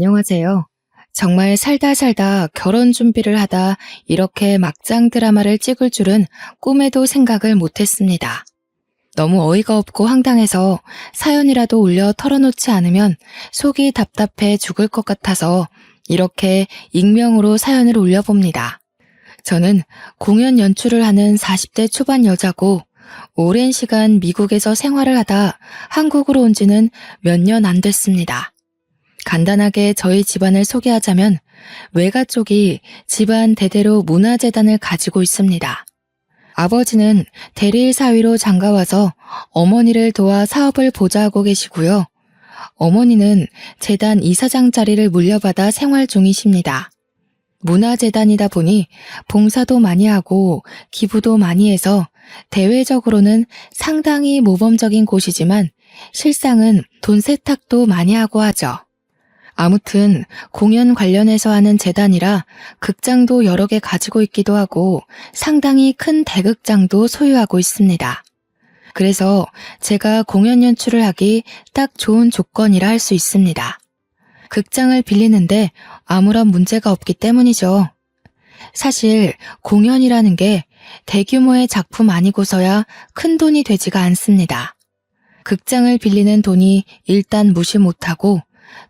안녕하세요. 정말 살다 살다 결혼 준비를 하다 이렇게 막장 드라마를 찍을 줄은 꿈에도 생각을 못했습니다. 너무 어이가 없고 황당해서 사연이라도 올려 털어놓지 않으면 속이 답답해 죽을 것 같아서 이렇게 익명으로 사연을 올려봅니다. 저는 공연 연출을 하는 40대 초반 여자고 오랜 시간 미국에서 생활을 하다 한국으로 온 지는 몇 년 안 됐습니다. 간단하게 저희 집안을 소개하자면 외가 쪽이 집안 대대로 문화재단을 가지고 있습니다. 아버지는 대리일 사위로 장가와서 어머니를 도와 사업을 보좌하고 계시고요. 어머니는 재단 이사장 자리를 물려받아 생활 중이십니다. 문화재단이다 보니 봉사도 많이 하고 기부도 많이 해서 대외적으로는 상당히 모범적인 곳이지만 실상은 돈 세탁도 많이 하고 하죠. 아무튼 공연 관련해서 하는 재단이라 극장도 여러 개 가지고 있기도 하고 상당히 큰 대극장도 소유하고 있습니다. 그래서 제가 공연 연출을 하기 딱 좋은 조건이라 할 수 있습니다. 극장을 빌리는데 아무런 문제가 없기 때문이죠. 사실 공연이라는 게 대규모의 작품 아니고서야 큰 돈이 되지가 않습니다. 극장을 빌리는 돈이 일단 무시 못하고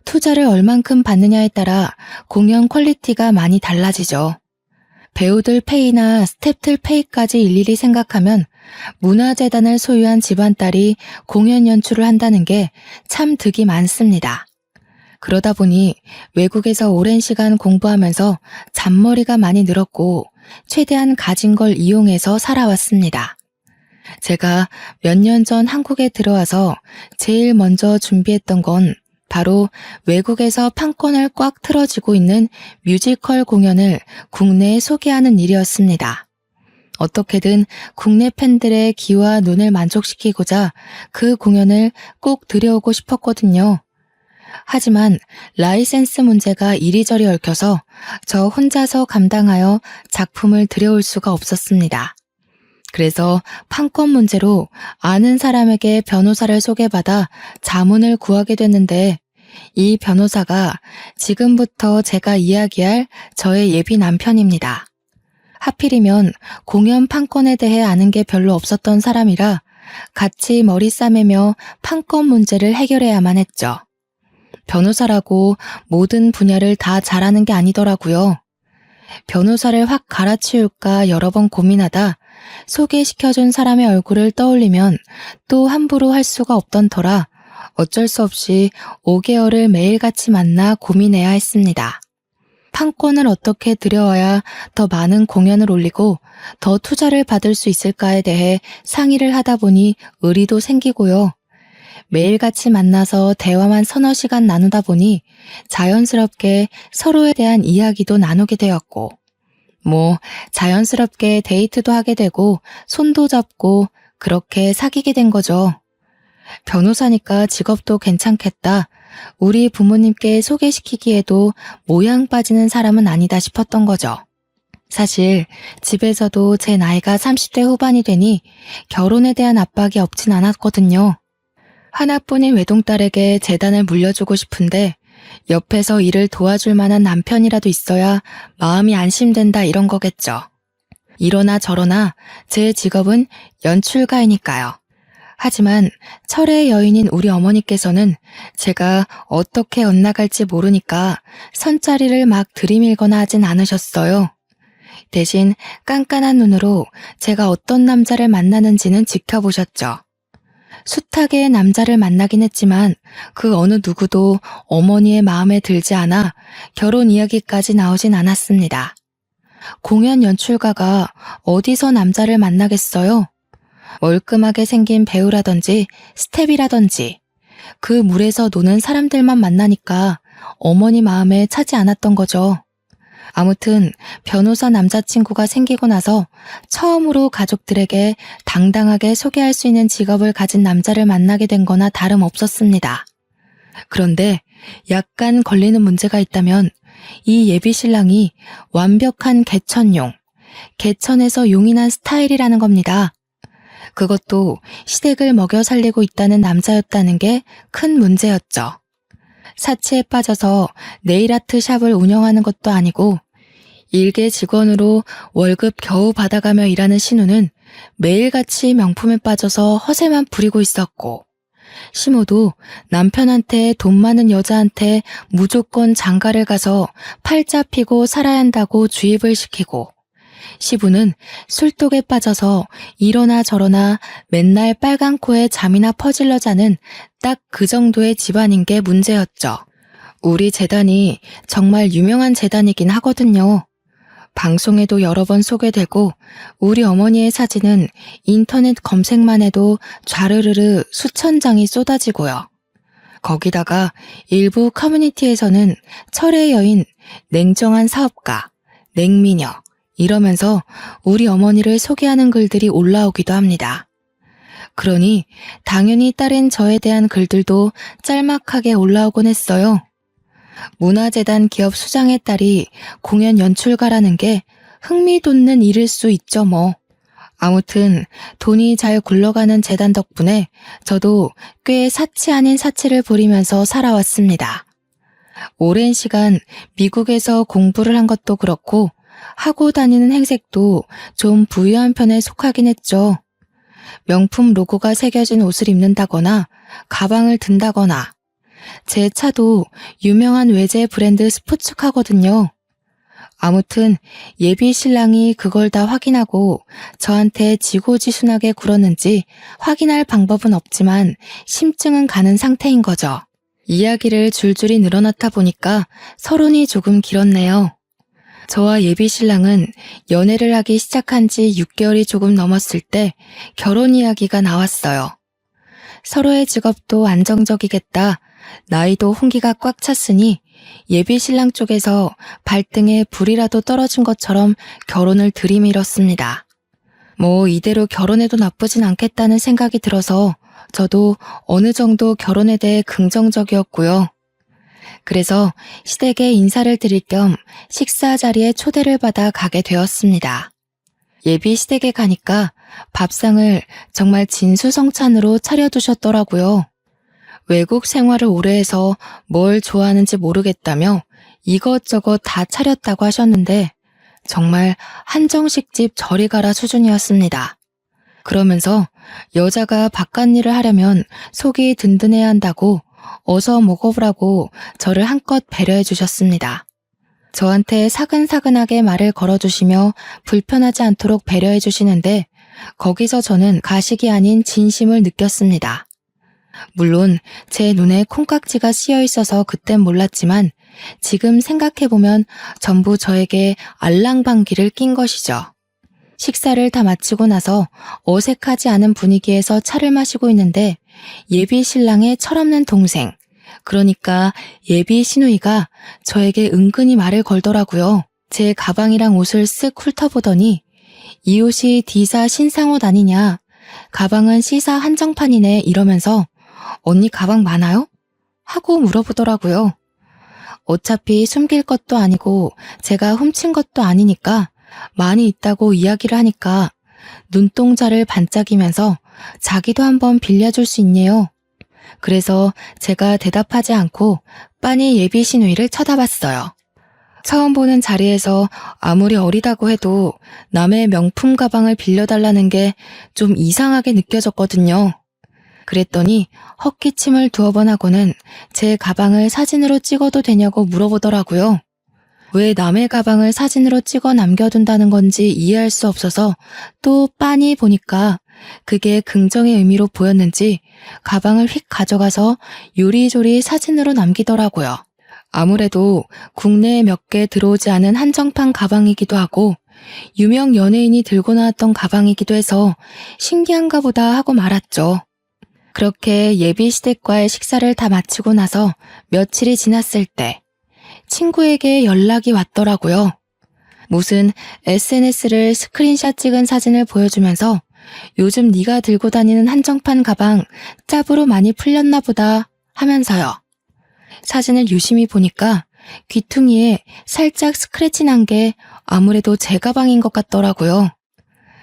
투자를 얼만큼 받느냐에 따라 공연 퀄리티가 많이 달라지죠. 배우들 페이나 스태프들 페이까지 일일이 생각하면 문화재단을 소유한 집안딸이 공연 연출을 한다는 게 참 득이 많습니다. 그러다 보니 외국에서 오랜 시간 공부하면서 잔머리가 많이 늘었고 최대한 가진 걸 이용해서 살아왔습니다. 제가 몇 년 전 한국에 들어와서 제일 먼저 준비했던 건 바로 외국에서 판권을 꽉 틀어지고 있는 뮤지컬 공연을 국내에 소개하는 일이었습니다. 어떻게든 국내 팬들의 귀와 눈을 만족시키고자 그 공연을 꼭 들여오고 싶었거든요. 하지만 라이센스 문제가 이리저리 얽혀서 저 혼자서 감당하여 작품을 들여올 수가 없었습니다. 그래서 판권 문제로 아는 사람에게 변호사를 소개받아 자문을 구하게 됐는데 이 변호사가 지금부터 제가 이야기할 저의 예비 남편입니다. 하필이면 공연 판권에 대해 아는 게 별로 없었던 사람이라 같이 머리 싸매며 판권 문제를 해결해야만 했죠. 변호사라고 모든 분야를 다 잘하는 게 아니더라고요. 변호사를 확 갈아치울까 여러 번 고민하다 소개시켜준 사람의 얼굴을 떠올리면 또 함부로 할 수가 없던 터라 어쩔 수 없이 5개월을 매일같이 만나 고민해야 했습니다. 판권을 어떻게 들여와야 더 많은 공연을 올리고 더 투자를 받을 수 있을까에 대해 상의를 하다 보니 의리도 생기고요. 매일같이 만나서 대화만 서너 시간 나누다 보니 자연스럽게 서로에 대한 이야기도 나누게 되었고 자연스럽게 데이트도 하게 되고 손도 잡고 그렇게 사귀게 된 거죠. 변호사니까 직업도 괜찮겠다. 우리 부모님께 소개시키기에도 모양 빠지는 사람은 아니다 싶었던 거죠. 사실 집에서도 제 나이가 30대 후반이 되니 결혼에 대한 압박이 없진 않았거든요. 하나뿐인 외동딸에게 재단을 물려주고 싶은데 옆에서 일을 도와줄 만한 남편이라도 있어야 마음이 안심된다 이런 거겠죠. 이러나 저러나 제 직업은 연출가이니까요. 하지만 철의 여인인 우리 어머니께서는 제가 어떻게 엇나갈지 모르니까 선자리를 막 들이밀거나 하진 않으셨어요. 대신 깐깐한 눈으로 제가 어떤 남자를 만나는지는 지켜보셨죠. 숱하게 남자를 만나긴 했지만 그 어느 누구도 어머니의 마음에 들지 않아 결혼 이야기까지 나오진 않았습니다. 공연 연출가가 어디서 남자를 만나겠어요? 멀끔하게 생긴 배우라든지 스텝이라든지 그 물에서 노는 사람들만 만나니까 어머니 마음에 차지 않았던 거죠. 아무튼 변호사 남자친구가 생기고 나서 처음으로 가족들에게 당당하게 소개할 수 있는 직업을 가진 남자를 만나게 된 거나 다름없었습니다. 그런데 약간 걸리는 문제가 있다면 이 예비 신랑이 완벽한 개천용, 개천에서 용이 난 스타일이라는 겁니다. 그것도 시댁을 먹여 살리고 있다는 남자였다는 게 큰 문제였죠. 사치에 빠져서 네일아트 샵을 운영하는 것도 아니고 일개 직원으로 월급 겨우 받아가며 일하는 신우는 매일같이 명품에 빠져서 허세만 부리고 있었고, 시모도 남편한테 돈 많은 여자한테 무조건 장가를 가서 팔자 피고 살아야 한다고 주입을 시키고, 시부는 술독에 빠져서 이러나 저러나 맨날 빨간 코에 잠이나 퍼질러 자는 딱 그 정도의 집안인 게 문제였죠. 우리 재단이 정말 유명한 재단이긴 하거든요. 방송에도 여러 번 소개되고 우리 어머니의 사진은 인터넷 검색만 해도 좌르르르 수천 장이 쏟아지고요. 거기다가 일부 커뮤니티에서는 철의 여인, 냉정한 사업가, 냉미녀 이러면서 우리 어머니를 소개하는 글들이 올라오기도 합니다. 그러니 당연히 딸인 저에 대한 글들도 짤막하게 올라오곤 했어요. 문화재단 기업 수장의 딸이 공연 연출가라는 게 흥미 돋는 일일 수 있죠 뭐. 아무튼 돈이 잘 굴러가는 재단 덕분에 저도 꽤 사치 아닌 사치를 부리면서 살아왔습니다. 오랜 시간 미국에서 공부를 한 것도 그렇고 하고 다니는 행색도 좀 부유한 편에 속하긴 했죠. 명품 로고가 새겨진 옷을 입는다거나 가방을 든다거나 제 차도 유명한 외제 브랜드 스포츠카거든요. 아무튼 예비 신랑이 그걸 다 확인하고 저한테 지고지순하게 굴었는지 확인할 방법은 없지만 심증은 가는 상태인 거죠. 이야기를 줄줄이 늘어놓다 보니까 서론이 조금 길었네요. 저와 예비 신랑은 연애를 하기 시작한 지 6개월이 조금 넘었을 때 결혼 이야기가 나왔어요. 서로의 직업도 안정적이겠다. 나이도 홍기가 꽉 찼으니 예비 신랑 쪽에서 발등에 불이라도 떨어진 것처럼 결혼을 들이밀었습니다. 뭐 이대로 결혼해도 나쁘진 않겠다는 생각이 들어서 저도 어느 정도 결혼에 대해 긍정적이었고요. 그래서 시댁에 인사를 드릴 겸 식사 자리에 초대를 받아 가게 되었습니다. 예비 시댁에 가니까 밥상을 정말 진수성찬으로 차려두셨더라고요. 외국 생활을 오래 해서 뭘 좋아하는지 모르겠다며 이것저것 다 차렸다고 하셨는데 정말 한정식집 저리 가라 수준이었습니다. 그러면서 여자가 바깥일을 하려면 속이 든든해야 한다고 어서 먹어보라고 저를 한껏 배려해 주셨습니다. 저한테 사근사근하게 말을 걸어주시며 불편하지 않도록 배려해 주시는데 거기서 저는 가식이 아닌 진심을 느꼈습니다. 물론 제 눈에 콩깍지가 씌여 있어서 그땐 몰랐지만 지금 생각해보면 전부 저에게 알랑방귀를 낀 것이죠. 식사를 다 마치고 나서 어색하지 않은 분위기에서 차를 마시고 있는데 예비 신랑의 철없는 동생, 그러니까 예비 시누이가 저에게 은근히 말을 걸더라고요. 제 가방이랑 옷을 쓱 훑어보더니 이 옷이 D사 신상옷 아니냐, 가방은 C사 한정판이네 이러면서 언니 가방 많아요? 하고 물어보더라고요. 어차피 숨길 것도 아니고 제가 훔친 것도 아니니까 많이 있다고 이야기를 하니까 눈동자를 반짝이면서 자기도 한번 빌려줄 수 있네요. 그래서 제가 대답하지 않고 빤히 예비 시누이를 쳐다봤어요. 처음 보는 자리에서 아무리 어리다고 해도 남의 명품 가방을 빌려달라는 게 좀 이상하게 느껴졌거든요. 그랬더니 헛기침을 두어 번 하고는 제 가방을 사진으로 찍어도 되냐고 물어보더라고요. 왜 남의 가방을 사진으로 찍어 남겨둔다는 건지 이해할 수 없어서 또 빤히 보니까 그게 긍정의 의미로 보였는지 가방을 휙 가져가서 요리조리 사진으로 남기더라고요. 아무래도 국내에 몇 개 들어오지 않은 한정판 가방이기도 하고 유명 연예인이 들고 나왔던 가방이기도 해서 신기한가 보다 하고 말았죠. 그렇게 예비 시댁과의 식사를 다 마치고 나서 며칠이 지났을 때 친구에게 연락이 왔더라고요. 무슨 SNS를 스크린샷 찍은 사진을 보여주면서 요즘 네가 들고 다니는 한정판 가방 짭으로 많이 풀렸나 보다 하면서요. 사진을 유심히 보니까 귀퉁이에 살짝 스크래치 난 게 아무래도 제 가방인 것 같더라고요.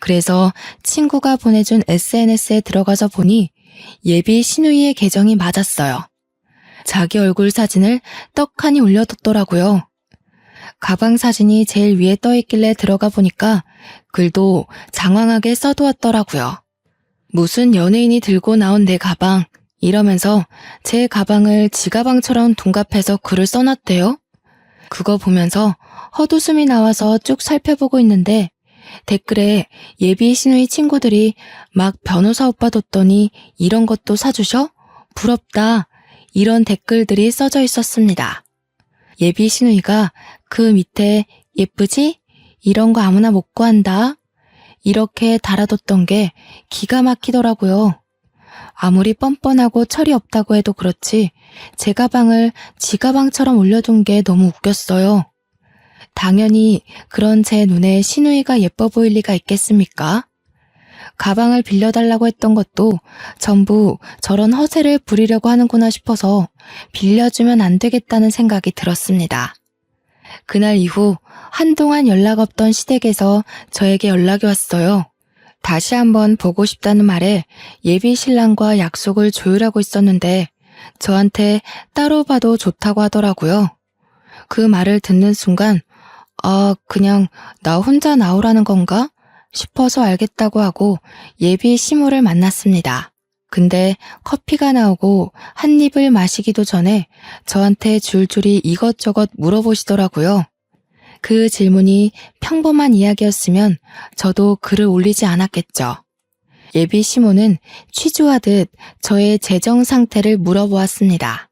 그래서 친구가 보내준 SNS에 들어가서 보니 예비 시누이의 계정이 맞았어요. 자기 얼굴 사진을 떡하니 올려뒀더라고요. 가방 사진이 제일 위에 떠있길래 들어가 보니까 글도 장황하게 써두었더라고요. 무슨 연예인이 들고 나온 내 가방 이러면서 제 가방을 지 가방처럼 둔갑해서 글을 써놨대요. 그거 보면서 헛웃음이 나와서 쭉 살펴보고 있는데 댓글에 예비 시누이 친구들이 막 변호사 오빠 뒀더니 이런 것도 사주셔? 부럽다. 이런 댓글들이 써져 있었습니다. 예비 시누이가 그 밑에 예쁘지? 이런 거 아무나 못 구한다. 이렇게 달아뒀던 게 기가 막히더라고요. 아무리 뻔뻔하고 철이 없다고 해도 그렇지 제 가방을 지 가방처럼 올려둔 게 너무 웃겼어요. 당연히 그런 제 눈에 시누이가 예뻐 보일 리가 있겠습니까? 가방을 빌려달라고 했던 것도 전부 저런 허세를 부리려고 하는구나 싶어서 빌려주면 안 되겠다는 생각이 들었습니다. 그날 이후 한동안 연락 없던 시댁에서 저에게 연락이 왔어요. 다시 한번 보고 싶다는 말에 예비 신랑과 약속을 조율하고 있었는데 저한테 따로 봐도 좋다고 하더라고요. 그 말을 듣는 순간 그냥 나 혼자 나오라는 건가? 싶어서 알겠다고 하고 예비 시모를 만났습니다. 근데 커피가 나오고 한 입을 마시기도 전에 저한테 줄줄이 이것저것 물어보시더라고요. 그 질문이 평범한 이야기였으면 저도 글을 올리지 않았겠죠. 예비 시모는 취조하듯 저의 재정 상태를 물어보았습니다.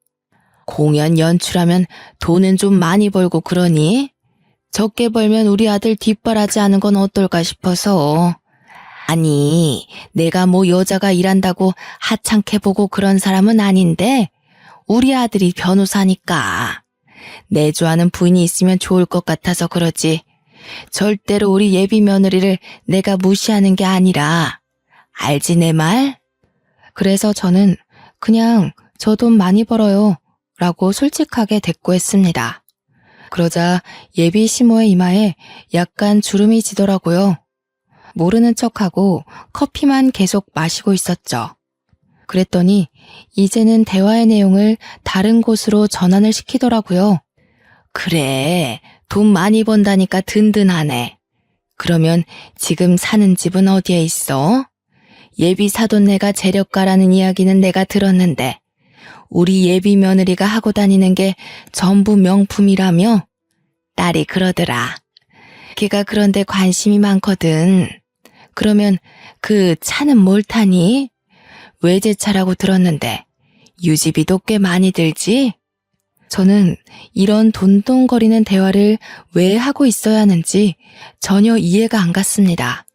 공연 연출하면 돈은 좀 많이 벌고 그러니? 적게 벌면 우리 아들 뒷바라지 하는 건 어떨까 싶어서. 아니, 내가 뭐 여자가 일한다고 하찮게 보고 그런 사람은 아닌데 우리 아들이 변호사니까. 내조하는 부인이 있으면 좋을 것 같아서 그러지. 절대로 우리 예비 며느리를 내가 무시하는 게 아니라. 알지 내 말? 그래서 저는 그냥 저 돈 많이 벌어요 라고 솔직하게 대꾸했습니다. 그러자 예비 시모의 이마에 약간 주름이 지더라고요. 모르는 척하고 커피만 계속 마시고 있었죠. 그랬더니 이제는 대화의 내용을 다른 곳으로 전환을 시키더라고요. 그래, 돈 많이 번다니까 든든하네. 그러면 지금 사는 집은 어디에 있어? 예비 사돈네가 재력가라는 이야기는 내가 들었는데 우리 예비 며느리가 하고 다니는 게 전부 명품이라며? 딸이 그러더라. 걔가 그런데 관심이 많거든. 그러면 그 차는 뭘 타니? 외제차라고 들었는데 유지비도 꽤 많이 들지? 저는 이런 돈돈거리는 대화를 왜 하고 있어야 하는지 전혀 이해가 안 갔습니다.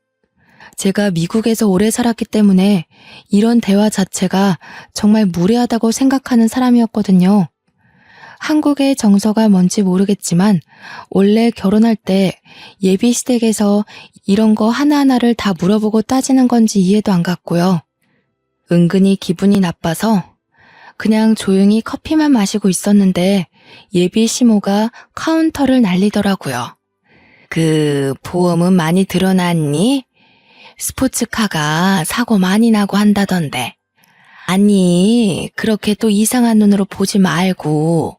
제가 미국에서 오래 살았기 때문에 이런 대화 자체가 정말 무례하다고 생각하는 사람이었거든요. 한국의 정서가 뭔지 모르겠지만 원래 결혼할 때 예비 시댁에서 이런 거 하나하나를 다 물어보고 따지는 건지 이해도 안 갔고요. 은근히 기분이 나빠서 그냥 조용히 커피만 마시고 있었는데 예비 시모가 카운터를 날리더라고요. 그 보험은 많이 들어놨니? 스포츠카가 사고 많이 나고 한다던데. 아니, 그렇게 또 이상한 눈으로 보지 말고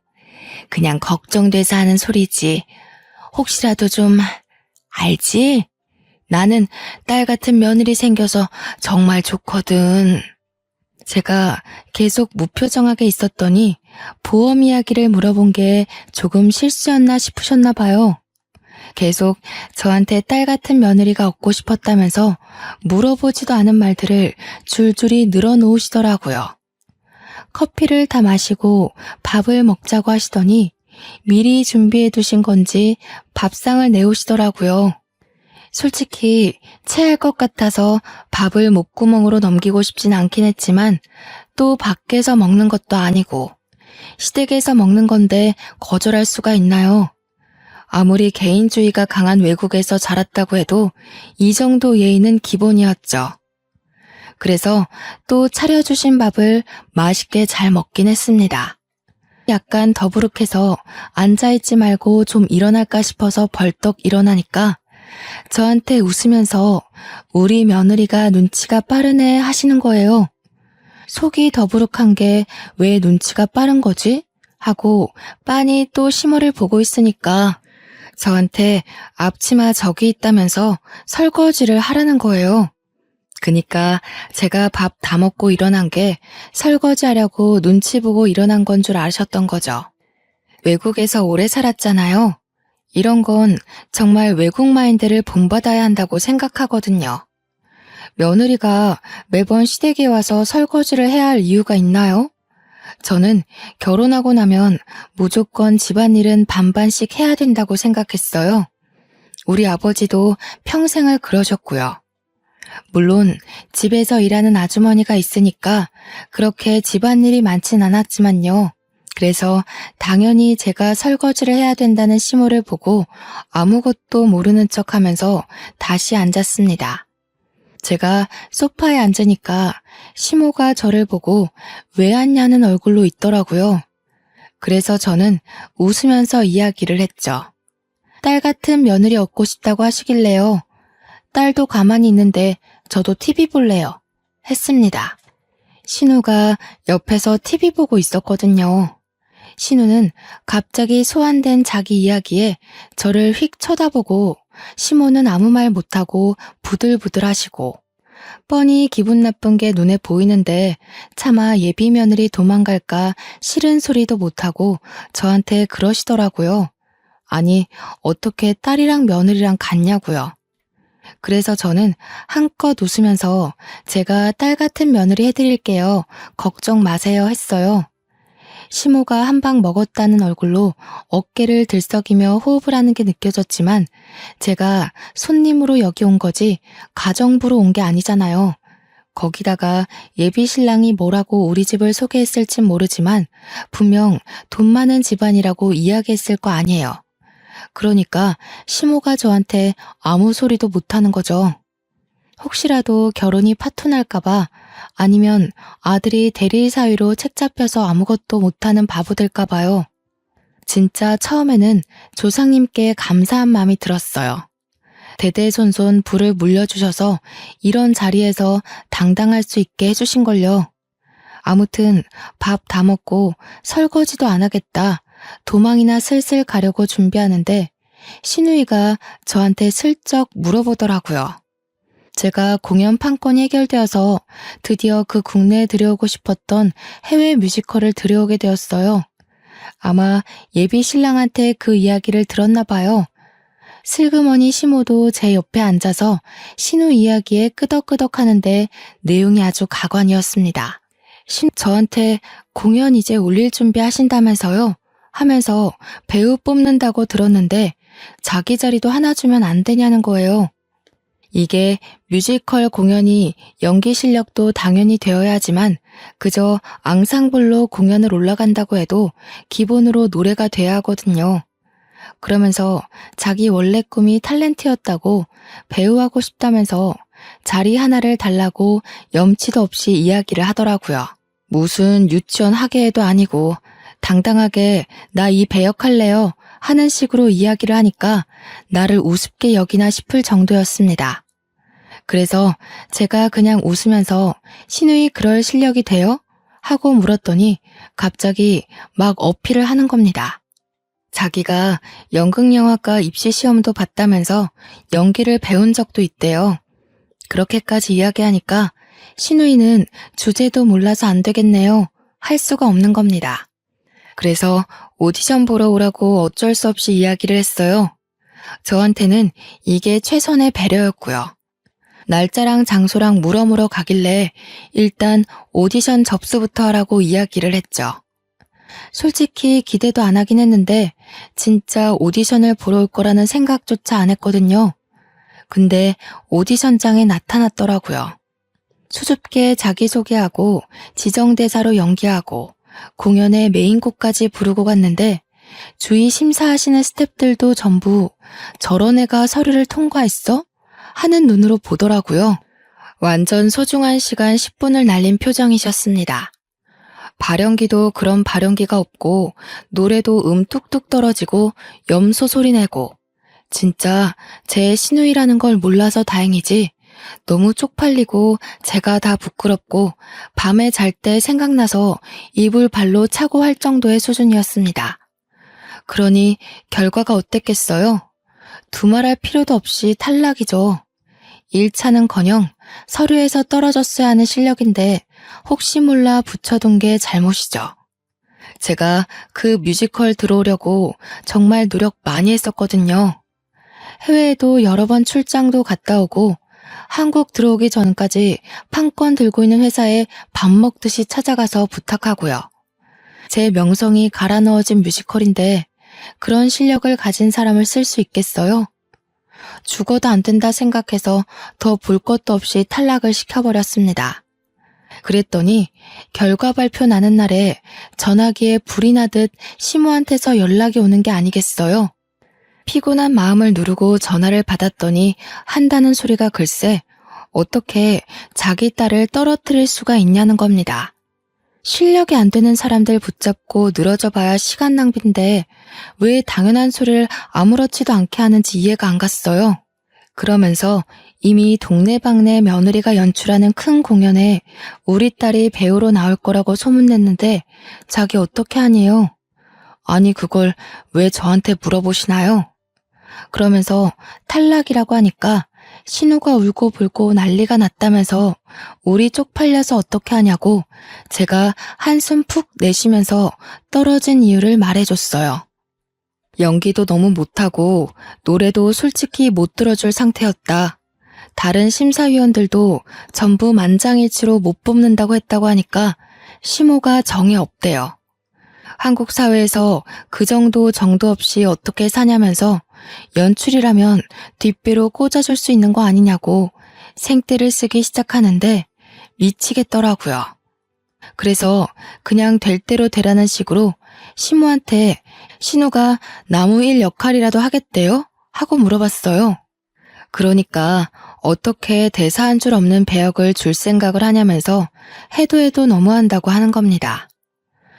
그냥 걱정돼서 하는 소리지. 혹시라도 좀 알지? 나는 딸 같은 며느리 생겨서 정말 좋거든. 제가 계속 무표정하게 있었더니 보험 이야기를 물어본 게 조금 실수였나 싶으셨나 봐요. 계속 저한테 딸 같은 며느리가 얻고 싶었다면서 물어보지도 않은 말들을 줄줄이 늘어놓으시더라고요. 커피를 다 마시고 밥을 먹자고 하시더니 미리 준비해 두신 건지 밥상을 내오시더라고요. 솔직히 체할 것 같아서 밥을 목구멍으로 넘기고 싶진 않긴 했지만 또 밖에서 먹는 것도 아니고 시댁에서 먹는 건데 거절할 수가 있나요? 아무리 개인주의가 강한 외국에서 자랐다고 해도 이 정도 예의는 기본이었죠. 그래서 또 차려주신 밥을 맛있게 잘 먹긴 했습니다. 약간 더부룩해서 앉아있지 말고 좀 일어날까 싶어서 벌떡 일어나니까 저한테 웃으면서 우리 며느리가 눈치가 빠르네 하시는 거예요. 속이 더부룩한 게 왜 눈치가 빠른 거지? 하고 빤히 또 시모를 보고 있으니까 저한테 앞치마 저기 있다면서 설거지를 하라는 거예요. 그니까 제가 밥 다 먹고 일어난 게 설거지하려고 눈치 보고 일어난 건 줄 아셨던 거죠. 외국에서 오래 살았잖아요. 이런 건 정말 외국 마인드를 본받아야 한다고 생각하거든요. 며느리가 매번 시댁에 와서 설거지를 해야 할 이유가 있나요? 저는 결혼하고 나면 무조건 집안일은 반반씩 해야 된다고 생각했어요. 우리 아버지도 평생을 그러셨고요. 물론 집에서 일하는 아주머니가 있으니까 그렇게 집안일이 많진 않았지만요. 그래서 당연히 제가 설거지를 해야 된다는 시모를 보고 아무것도 모르는 척하면서 다시 앉았습니다. 제가 소파에 앉으니까 시모가 저를 보고 왜 앉냐는 얼굴로 있더라고요. 그래서 저는 웃으면서 이야기를 했죠. 딸 같은 며느리 얻고 싶다고 하시길래요. 딸도 가만히 있는데 저도 TV 볼래요. 했습니다. 신우가 옆에서 TV 보고 있었거든요. 신우는 갑자기 소환된 자기 이야기에 저를 휙 쳐다보고 시모는 아무 말 못하고 부들부들 하시고 뻔히 기분 나쁜 게 눈에 보이는데 차마 예비 며느리 도망갈까 싫은 소리도 못하고 저한테 그러시더라고요. 아니, 어떻게 딸이랑 며느리랑 같냐고요. 그래서 저는 한껏 웃으면서 제가 딸 같은 며느리 해드릴게요. 걱정 마세요 했어요. 시모가 한 방 먹었다는 얼굴로 어깨를 들썩이며 호흡을 하는 게 느껴졌지만 제가 손님으로 여기 온 거지 가정부로 온 게 아니잖아요. 거기다가 예비 신랑이 뭐라고 우리 집을 소개했을진 모르지만 분명 돈 많은 집안이라고 이야기했을 거 아니에요. 그러니까 시모가 저한테 아무 소리도 못하는 거죠. 혹시라도 결혼이 파토날까봐 아니면 아들이 대리 사위로 책 잡혀서 아무것도 못하는 바보 될까봐요. 진짜 처음에는 조상님께 감사한 마음이 들었어요. 대대손손 부를 물려주셔서 이런 자리에서 당당할 수 있게 해주신걸요. 아무튼 밥 다 먹고 설거지도 안 하겠다. 도망이나 슬슬 가려고 준비하는데 신우이가 저한테 슬쩍 물어보더라고요. 제가 공연 판권이 해결되어서 드디어 그 국내에 들여오고 싶었던 해외 뮤지컬을 들여오게 되었어요. 아마 예비 신랑한테 그 이야기를 들었나 봐요. 슬그머니 시모도 제 옆에 앉아서 신우 이야기에 끄덕끄덕 하는데 내용이 아주 가관이었습니다. 저한테 공연 이제 올릴 준비 하신다면서요? 하면서 배우 뽑는다고 들었는데 자기 자리도 하나 주면 안 되냐는 거예요. 이게 뮤지컬 공연이 연기 실력도 당연히 되어야 하지만 그저 앙상블로 공연을 올라간다고 해도 기본으로 노래가 돼야 하거든요. 그러면서 자기 원래 꿈이 탤런트였다고 배우하고 싶다면서 자리 하나를 달라고 염치도 없이 이야기를 하더라고요. 무슨 유치원 학예회도 아니고 당당하게 나 이 배역할래요 하는 식으로 이야기를 하니까 나를 우습게 여기나 싶을 정도였습니다. 그래서 제가 그냥 웃으면서 신우이 그럴 실력이 돼요? 하고 물었더니 갑자기 막 어필을 하는 겁니다. 자기가 연극영화과 입시시험도 봤다면서 연기를 배운 적도 있대요. 그렇게까지 이야기하니까 신우이는 주제도 몰라서 안 되겠네요. 할 수가 없는 겁니다. 그래서 오디션 보러 오라고 어쩔 수 없이 이야기를 했어요. 저한테는 이게 최선의 배려였고요. 날짜랑 장소랑 물어물어 가길래 일단 오디션 접수부터 하라고 이야기를 했죠. 솔직히 기대도 안 하긴 했는데 진짜 오디션을 보러 올 거라는 생각조차 안 했거든요. 근데 오디션장에 나타났더라고요. 수줍게 자기소개하고 지정대사로 연기하고 공연의 메인곡까지 부르고 갔는데 주위 심사하시는 스태프들도 전부 저런 애가 서류를 통과했어? 하는 눈으로 보더라고요. 완전 소중한 시간 10분을 날린 표정이셨습니다. 발연기도 그런 발연기가 없고 노래도 뚝뚝 떨어지고 염소 소리 내고 진짜 제 신우이라는 걸 몰라서 다행이지 너무 쪽팔리고 제가 다 부끄럽고 밤에 잘 때 생각나서 이불 발로 차고 할 정도의 수준이었습니다. 그러니 결과가 어땠겠어요? 두말할 필요도 없이 탈락이죠. 1차는커녕 서류에서 떨어졌어야 하는 실력인데 혹시 몰라 붙여둔 게 잘못이죠. 제가 그 뮤지컬 들어오려고 정말 노력 많이 했었거든요. 해외에도 여러 번 출장도 갔다 오고 한국 들어오기 전까지 판권 들고 있는 회사에 밥 먹듯이 찾아가서 부탁하고요. 제 명성이 갈아 넣어진 뮤지컬인데 그런 실력을 가진 사람을 쓸 수 있겠어요? 죽어도 안 된다 생각해서 더 볼 것도 없이 탈락을 시켜버렸습니다. 그랬더니 결과 발표 나는 날에 전화기에 불이 나듯 시모한테서 연락이 오는 게 아니겠어요? 피곤한 마음을 누르고 전화를 받았더니 한다는 소리가 글쎄 어떻게 자기 딸을 떨어뜨릴 수가 있냐는 겁니다. 실력이 안 되는 사람들 붙잡고 늘어져 봐야 시간 낭비인데 왜 당연한 소리를 아무렇지도 않게 하는지 이해가 안 갔어요. 그러면서 이미 동네방네 며느리가 연출하는 큰 공연에 우리 딸이 배우로 나올 거라고 소문냈는데 자기 어떻게 하니요? 아니 그걸 왜 저한테 물어보시나요? 그러면서 탈락이라고 하니까 신우가 울고 불고 난리가 났다면서 우리 쪽팔려서 어떻게 하냐고 제가 한숨 푹 내쉬면서 떨어진 이유를 말해줬어요. 연기도 너무 못하고 노래도 솔직히 못 들어줄 상태였다. 다른 심사위원들도 전부 만장일치로 못 뽑는다고 했다고 하니까 심호가 정이 없대요. 한국 사회에서 그 정도 정도 없이 어떻게 사냐면서 연출이라면 뒷배로 꽂아줄 수 있는 거 아니냐고 생떼를 쓰기 시작하는데 미치겠더라고요. 그래서 그냥 될 대로 되라는 식으로 심우한테 신우가 나무 일 역할이라도 하겠대요? 하고 물어봤어요. 그러니까 어떻게 대사 한 줄 없는 배역을 줄 생각을 하냐면서 해도 해도 너무한다고 하는 겁니다.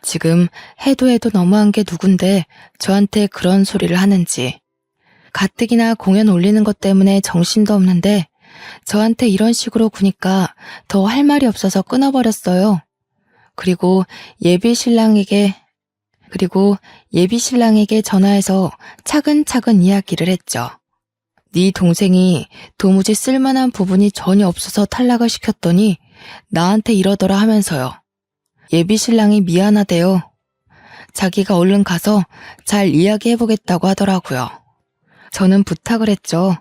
지금 해도 해도 너무한 게 누군데 저한테 그런 소리를 하는지. 가뜩이나 공연 올리는 것 때문에 정신도 없는데 저한테 이런 식으로 구니까 더 할 말이 없어서 끊어버렸어요. 그리고 예비 신랑에게 전화해서 차근차근 이야기를 했죠. 네 동생이 도무지 쓸만한 부분이 전혀 없어서 탈락을 시켰더니 나한테 이러더라 하면서요. 예비 신랑이 미안하대요. 자기가 얼른 가서 잘 이야기해보겠다고 하더라고요. 저는 부탁을 했죠.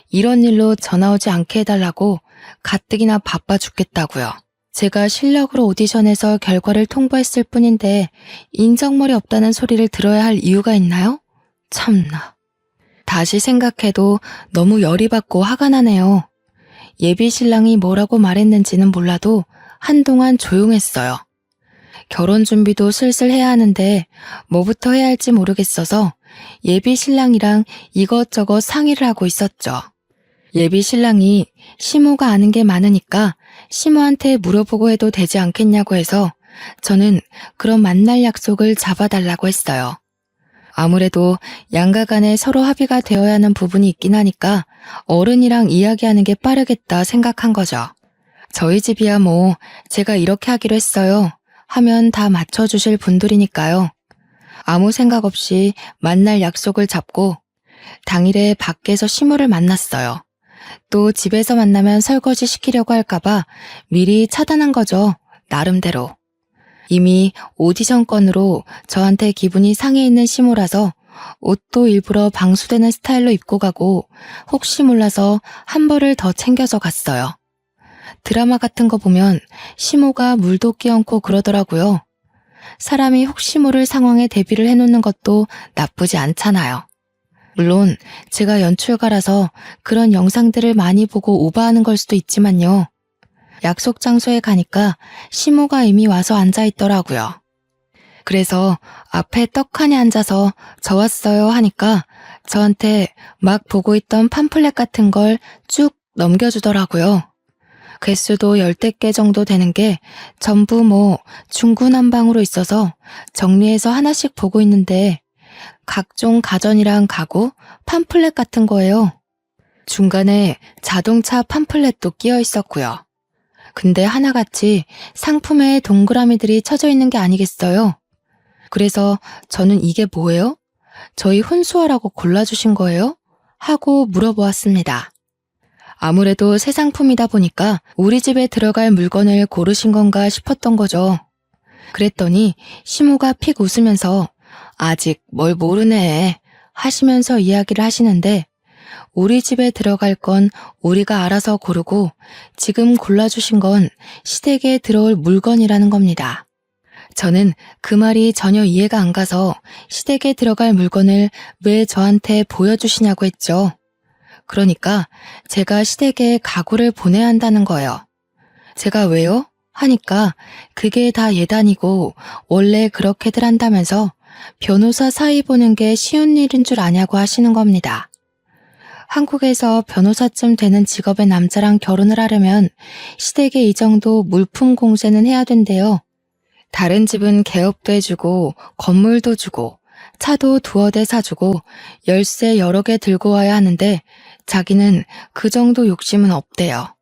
이런 일로 전화 오지 않게 해달라고 가뜩이나 바빠 죽겠다고요. 제가 실력으로 오디션에서 결과를 통보했을 뿐인데 인정머리 없다는 소리를 들어야 할 이유가 있나요? 참나. 다시 생각해도 너무 열이 받고 화가 나네요. 예비 신랑이 뭐라고 말했는지는 몰라도 한동안 조용했어요. 결혼 준비도 슬슬 해야 하는데 뭐부터 해야 할지 모르겠어서 예비 신랑이랑 이것저것 상의를 하고 있었죠. 예비 신랑이 시모가 아는 게 많으니까 시모한테 물어보고 해도 되지 않겠냐고 해서 저는 그런 만날 약속을 잡아달라고 했어요. 아무래도 양가 간에 서로 합의가 되어야 하는 부분이 있긴 하니까 어른이랑 이야기하는 게 빠르겠다 생각한 거죠. 저희 집이야 뭐 제가 이렇게 하기로 했어요 하면 다 맞춰주실 분들이니까요. 아무 생각 없이 만날 약속을 잡고 당일에 밖에서 시모를 만났어요. 또 집에서 만나면 설거지 시키려고 할까봐 미리 차단한 거죠. 나름대로. 이미 오디션 건으로 저한테 기분이 상해 있는 시모라서 옷도 일부러 방수되는 스타일로 입고 가고 혹시 몰라서 한 벌을 더 챙겨서 갔어요. 드라마 같은 거 보면 시모가 물도 끼얹고 그러더라고요. 사람이 혹시 모를 상황에 대비를 해놓는 것도 나쁘지 않잖아요. 물론 제가 연출가라서 그런 영상들을 많이 보고 오버하는 걸 수도 있지만요. 약속 장소에 가니까 시모가 이미 와서 앉아있더라고요. 그래서 앞에 떡하니 앉아서 저 왔어요 하니까 저한테 막 보고 있던 팜플렛 같은 걸 쭉 넘겨주더라고요. 개수도 10대 개 정도 되는 게 전부 중구난방으로 있어서 정리해서 하나씩 보고 있는데 각종 가전이랑 가구, 팜플렛 같은 거예요. 중간에 자동차 팜플렛도 끼어 있었고요. 근데 하나같이 상품에 동그라미들이 쳐져 있는 게 아니겠어요? 그래서 저는 이게 뭐예요? 저희 혼수하라고 골라주신 거예요? 하고 물어보았습니다. 아무래도 새 상품이다 보니까 우리 집에 들어갈 물건을 고르신 건가 싶었던 거죠. 그랬더니 시모가 픽 웃으면서 아직 뭘 모르네 하시면서 이야기를 하시는데 우리 집에 들어갈 건 우리가 알아서 고르고 지금 골라주신 건 시댁에 들어올 물건이라는 겁니다. 저는 그 말이 전혀 이해가 안 가서 시댁에 들어갈 물건을 왜 저한테 보여주시냐고 했죠. 그러니까 제가 시댁에 가구를 보내야 한다는 거예요. 제가 왜요? 하니까 그게 다 예단이고 원래 그렇게들 한다면서 변호사 사이 보는 게 쉬운 일인 줄 아냐고 하시는 겁니다. 한국에서 변호사쯤 되는 직업의 남자랑 결혼을 하려면 시댁에 이 정도 물품 공세는 해야 된대요. 다른 집은 개업도 해주고 건물도 주고 차도 두어 대 사주고 열쇠 여러 개 들고 와야 하는데 자기는 그 정도 욕심은 없대요.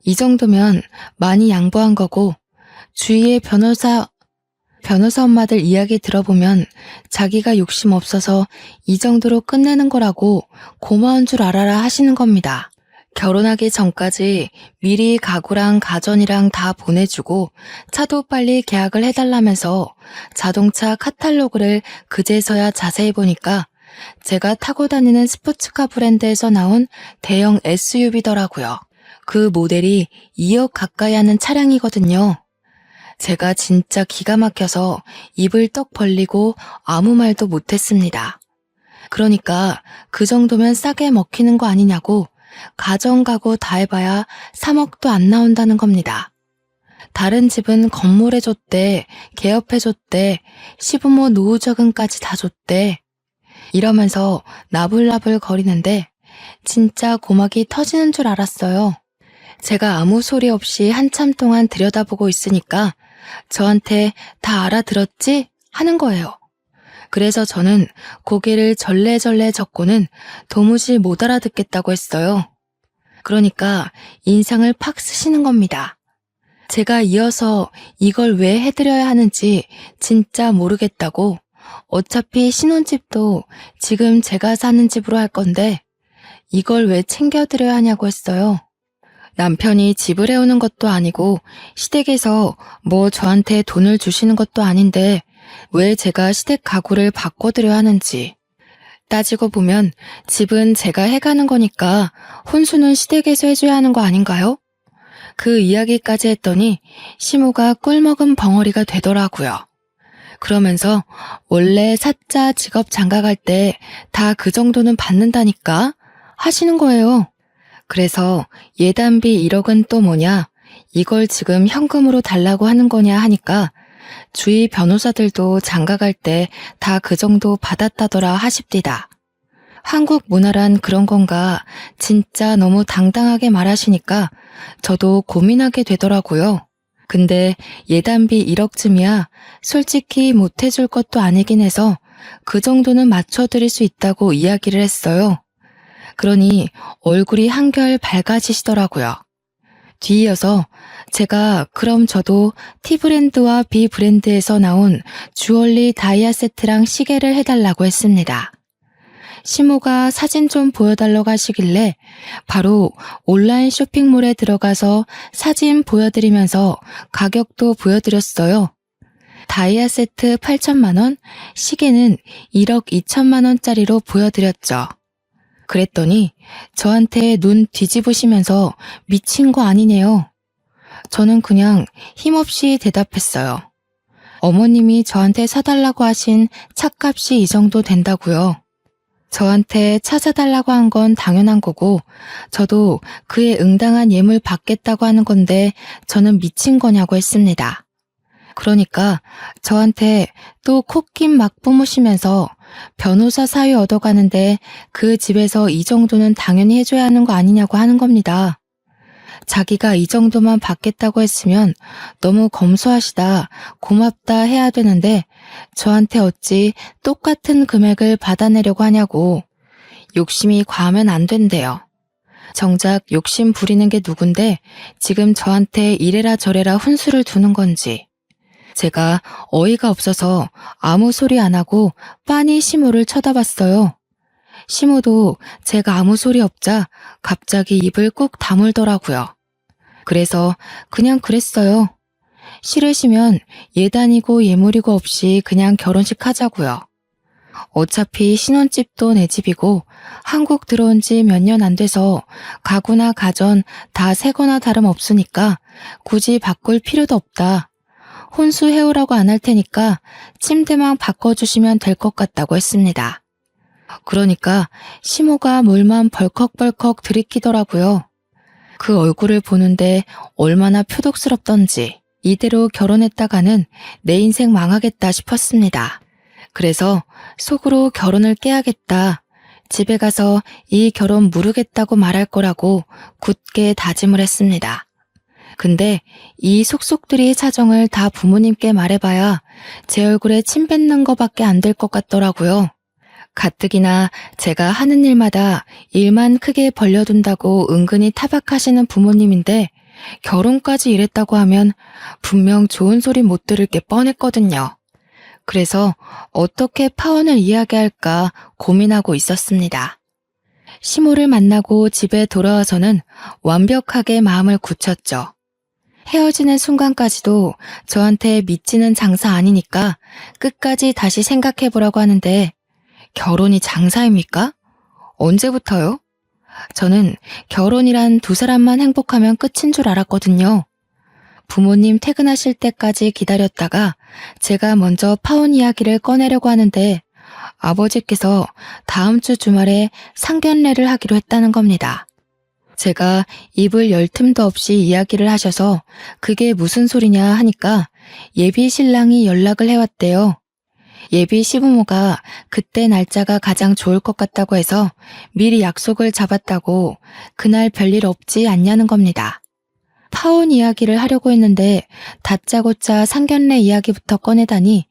이 정도면 많이 양보한 거고 주위의 변호사 엄마들 이야기 들어보면 자기가 욕심 없어서 이 정도로 끝내는 거라고 고마운 줄 알아라 하시는 겁니다. 결혼하기 전까지 미리 가구랑 가전이랑 다 보내주고 차도 빨리 계약을 해달라면서 자동차 카탈로그를 그제서야 자세히 보니까 제가 타고 다니는 스포츠카 브랜드에서 나온 대형 SUV더라고요. 그 모델이 2억 가까이 하는 차량이거든요. 제가 진짜 기가 막혀서 입을 떡 벌리고 아무 말도 못했습니다. 그러니까 그 정도면 싸게 먹히는 거 아니냐고 가전 가구 다 해봐야 3억도 안 나온다는 겁니다. 다른 집은 건물해줬대, 개업해줬대, 시부모 노후저금까지 다 줬대. 이러면서 나불나불 거리는데 진짜 고막이 터지는 줄 알았어요. 제가 아무 소리 없이 한참 동안 들여다보고 있으니까 저한테 다 알아들었지? 하는 거예요. 그래서 저는 고개를 절레절레 젓고는 도무지 못 알아듣겠다고 했어요. 그러니까 인상을 팍 쓰시는 겁니다. 제가 이어서 이걸 왜 해드려야 하는지 진짜 모르겠다고 어차피 신혼집도 지금 제가 사는 집으로 할 건데 이걸 왜 챙겨드려야 하냐고 했어요. 남편이 집을 해오는 것도 아니고 시댁에서 뭐 저한테 돈을 주시는 것도 아닌데 왜 제가 시댁 가구를 바꿔드려야 하는지. 따지고 보면 집은 제가 해가는 거니까 혼수는 시댁에서 해줘야 하는 거 아닌가요? 그 이야기까지 했더니 시모가 꿀먹은 벙어리가 되더라고요. 그러면서 원래 사자 직업 장가갈 때 다 그 정도는 받는다니까 하시는 거예요. 그래서 예단비 1억은 또 뭐냐, 이걸 지금 현금으로 달라고 하는 거냐 하니까 주위 변호사들도 장가갈 때 다 그 정도 받았다더라 하십디다. 한국 문화란 그런 건가 진짜 너무 당당하게 말하시니까 저도 고민하게 되더라고요. 근데 예단비 1억쯤이야 솔직히 못해줄 것도 아니긴 해서 그 정도는 맞춰드릴 수 있다고 이야기를 했어요. 그러니 얼굴이 한결 밝아지시더라고요. 뒤이어서 제가 그럼 저도 T브랜드와 B브랜드에서 나온 주얼리 다이아 세트랑 시계를 해달라고 했습니다. 시모가 사진 좀 보여달라고 하시길래 바로 온라인 쇼핑몰에 들어가서 사진 보여드리면서 가격도 보여드렸어요. 다이아 세트 8천만 원, 시계는 1억 2천만 원짜리로 보여드렸죠. 그랬더니 저한테 눈 뒤집으시면서 미친 거 아니네요. 저는 그냥 힘없이 대답했어요. 어머님이 저한테 사달라고 하신 차값이 이 정도 된다고요. 저한테 차 사달라고 한 건 당연한 거고 저도 그에 응당한 예물 받겠다고 하는 건데 저는 미친 거냐고 했습니다. 그러니까 저한테 또 콧김 막 뿜으시면서 변호사 사위 얻어가는데 그 집에서 이 정도는 당연히 해줘야 하는 거 아니냐고 하는 겁니다. 자기가 이 정도만 받겠다고 했으면 너무 검소하시다, 고맙다 해야 되는데 저한테 어찌 똑같은 금액을 받아내려고 하냐고. 욕심이 과하면 안 된대요. 정작 욕심 부리는 게 누군데 지금 저한테 이래라 저래라 훈수를 두는 건지. 제가 어이가 없어서 아무 소리 안 하고 빤히 시모를 쳐다봤어요. 시모도 제가 아무 소리 없자 갑자기 입을 꾹 다물더라고요. 그래서 그냥 그랬어요. 싫으시면 예단이고 예물이고 없이 그냥 결혼식 하자고요. 어차피 신혼집도 내 집이고 한국 들어온 지 몇 년 안 돼서 가구나 가전 다 새거나 다름없으니까 굳이 바꿀 필요도 없다. 혼수 해오라고 안 할 테니까 침대만 바꿔주시면 될 것 같다고 했습니다. 그러니까 시모가 물만 벌컥벌컥 들이키더라고요. 그 얼굴을 보는데 얼마나 표독스럽던지 이대로 결혼했다가는 내 인생 망하겠다 싶었습니다. 그래서 속으로 결혼을 깨야겠다. 집에 가서 이 결혼 무르겠다고 말할 거라고 굳게 다짐을 했습니다. 근데 이 속속들이 사정을 다 부모님께 말해봐야 제 얼굴에 침 뱉는 거밖에 안 될 것 같더라고요. 가뜩이나 제가 하는 일마다 일만 크게 벌려둔다고 은근히 타박하시는 부모님인데 결혼까지 이랬다고 하면 분명 좋은 소리 못 들을 게 뻔했거든요. 그래서 어떻게 파혼을 이야기할까 고민하고 있었습니다. 시모를 만나고 집에 돌아와서는 완벽하게 마음을 굳혔죠. 헤어지는 순간까지도 저한테 믿지는 장사 아니니까 끝까지 다시 생각해보라고 하는데 결혼이 장사입니까? 언제부터요? 저는 결혼이란 두 사람만 행복하면 끝인 줄 알았거든요. 부모님 퇴근하실 때까지 기다렸다가 제가 먼저 파혼 이야기를 꺼내려고 하는데 아버지께서 다음 주 주말에 상견례를 하기로 했다는 겁니다. 제가 입을 열 틈도 없이 이야기를 하셔서 그게 무슨 소리냐 하니까 예비 신랑이 연락을 해왔대요. 예비 시부모가 그때 날짜가 가장 좋을 것 같다고 해서 미리 약속을 잡았다고 그날 별일 없지 않냐는 겁니다. 파혼 이야기를 하려고 했는데 다짜고짜 상견례 이야기부터 꺼내다니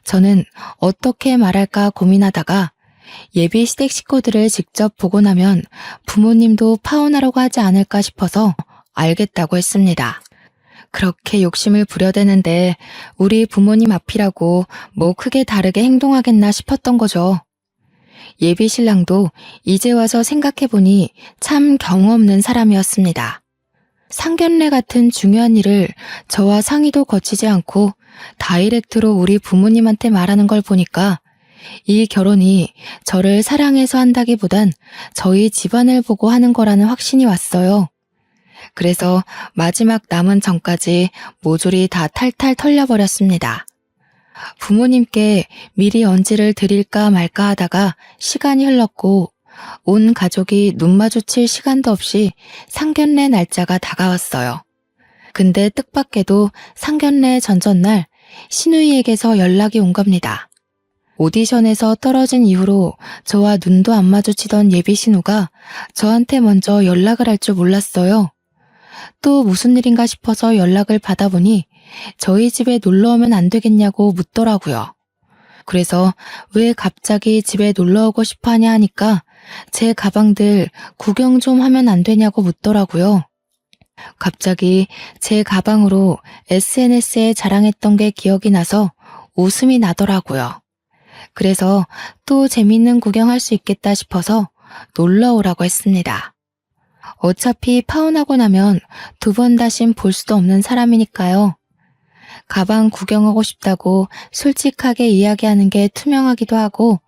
저는 어떻게 말할까 고민하다가 예비 시댁 식구들을 직접 보고 나면 부모님도 파혼하려고 하지 않을까 싶어서 알겠다고 했습니다. 그렇게 욕심을 부려대는데 우리 부모님 앞이라고 뭐 크게 다르게 행동하겠나 싶었던 거죠. 예비 신랑도 이제 와서 생각해보니 참 경우 없는 사람이었습니다. 상견례 같은 중요한 일을 저와 상의도 거치지 않고 다이렉트로 우리 부모님한테 말하는 걸 보니까 이 결혼이 저를 사랑해서 한다기보단 저희 집안을 보고 하는 거라는 확신이 왔어요. 그래서 마지막 남은 전까지 모조리 다 탈탈 털려버렸습니다. 부모님께 미리 언지를 드릴까 말까 하다가 시간이 흘렀고 온 가족이 눈 마주칠 시간도 없이 상견례 날짜가 다가왔어요. 근데 뜻밖에도 상견례 전전날 시누이에게서 연락이 온 겁니다. 오디션에서 떨어진 이후로 저와 눈도 안 마주치던 예비 신우가 저한테 먼저 연락을 할 줄 몰랐어요. 또 무슨 일인가 싶어서 연락을 받아보니 저희 집에 놀러 오면 안 되겠냐고 묻더라고요. 그래서 왜 갑자기 집에 놀러 오고 싶어 하냐 하니까 제 가방들 구경 좀 하면 안 되냐고 묻더라고요. 갑자기 제 가방으로 SNS에 자랑했던 게 기억이 나서 웃음이 나더라고요. 그래서 또 재밌는 구경할 수 있겠다 싶어서 놀러 오라고 했습니다. 어차피 파혼하고 나면 두 번 다신 볼 수도 없는 사람이니까요. 가방 구경하고 싶다고 솔직하게 이야기하는 게 투명하기도 하고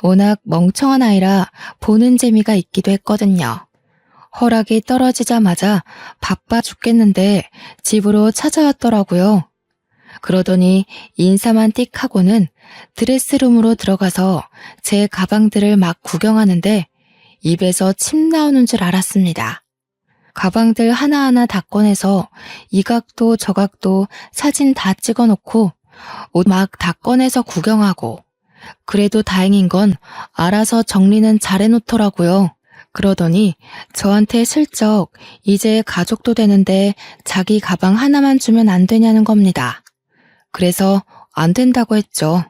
워낙 멍청한 아이라 보는 재미가 있기도 했거든요. 허락이 떨어지자마자 바빠 죽겠는데 집으로 찾아왔더라고요. 그러더니 인사만 띡 하고는 드레스룸으로 들어가서 제 가방들을 막 구경하는데 입에서 침 나오는 줄 알았습니다. 가방들 하나하나 다 꺼내서 이 각도 저 각도 사진 다 찍어놓고 옷 막 다 꺼내서 구경하고 그래도 다행인 건 알아서 정리는 잘 해놓더라고요. 그러더니 저한테 슬쩍 이제 가족도 되는데 자기 가방 하나만 주면 안 되냐는 겁니다. 그래서 안 된다고 했죠.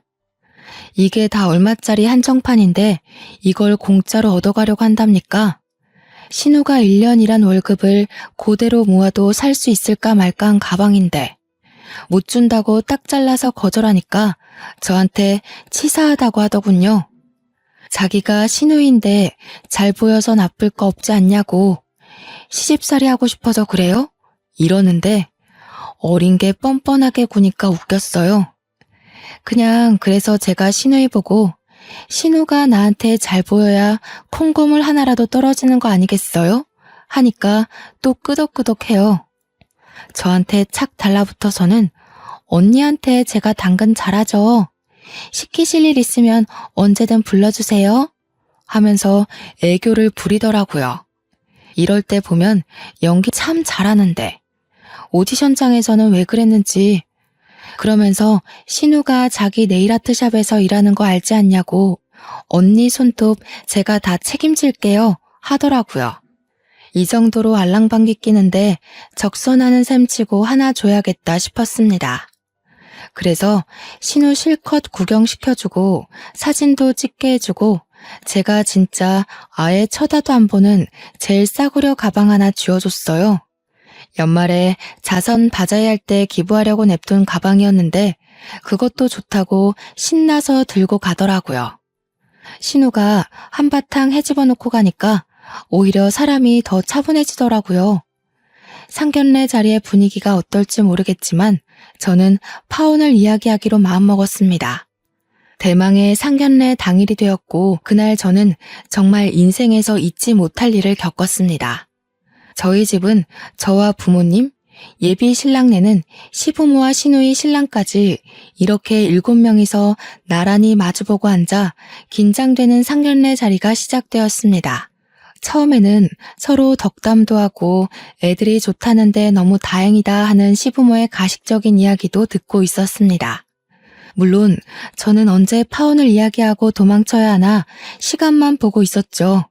이게 다 얼마짜리 한정판인데 이걸 공짜로 얻어가려고 한답니까? 신우가 1년 일한 월급을 그대로 모아도 살 수 있을까 말까 한 가방인데 못 준다고 딱 잘라서 거절하니까 저한테 치사하다고 하더군요. 자기가 신우인데 잘 보여서 나쁠 거 없지 않냐고 시집살이 하고 싶어서 그래요? 이러는데 어린 게 뻔뻔하게 구니까 웃겼어요. 그냥 그래서 제가 신우이 보고 신우가 나한테 잘 보여야 콩고물 하나라도 떨어지는 거 아니겠어요? 하니까 또 끄덕끄덕해요. 저한테 착 달라붙어서는 언니한테 제가 당근 잘하죠. 시키실 일 있으면 언제든 불러주세요. 하면서 애교를 부리더라고요. 이럴 때 보면 연기 참 잘하는데 오디션장에서는 왜 그랬는지 그러면서 신우가 자기 네일아트샵에서 일하는 거 알지 않냐고 언니 손톱 제가 다 책임질게요 하더라고요. 이 정도로 알랑방귀 끼는데 적선하는 셈 치고 하나 줘야겠다 싶었습니다. 그래서 신우 실컷 구경시켜주고 사진도 찍게 해주고 제가 진짜 아예 쳐다도 안 보는 제일 싸구려 가방 하나 쥐어줬어요. 연말에 자선 바자회 할 때 기부하려고 냅둔 가방이었는데 그것도 좋다고 신나서 들고 가더라고요. 신우가 한바탕 헤집어 놓고 가니까 오히려 사람이 더 차분해지더라고요. 상견례 자리의 분위기가 어떨지 모르겠지만 저는 파혼을 이야기하기로 마음먹었습니다. 대망의 상견례 당일이 되었고 그날 저는 정말 인생에서 잊지 못할 일을 겪었습니다. 저희 집은 저와 부모님, 예비 신랑네는 시부모와 시누이 신랑까지 이렇게 7명이서 나란히 마주보고 앉아 긴장되는 상견례 자리가 시작되었습니다. 처음에는 서로 덕담도 하고 애들이 좋다는데 너무 다행이다 하는 시부모의 가식적인 이야기도 듣고 있었습니다. 물론 저는 언제 파혼을 이야기하고 도망쳐야 하나 시간만 보고 있었죠.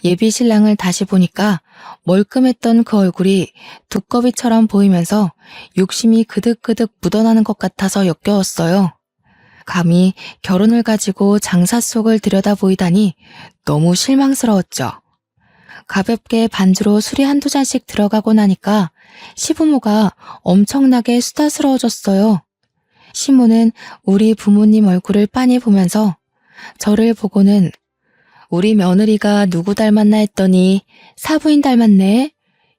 예비 신랑을 다시 보니까 멀끔했던 그 얼굴이 두꺼비처럼 보이면서 욕심이 그득그득 묻어나는 것 같아서 역겨웠어요. 감히 결혼을 가지고 장사 속을 들여다보이다니 너무 실망스러웠죠. 가볍게 반주로 술이 한두 잔씩 들어가고 나니까 시부모가 엄청나게 수다스러워졌어요. 시모는 우리 부모님 얼굴을 빤히 보면서 저를 보고는 우리 며느리가 누구 닮았나 했더니 사부인 닮았네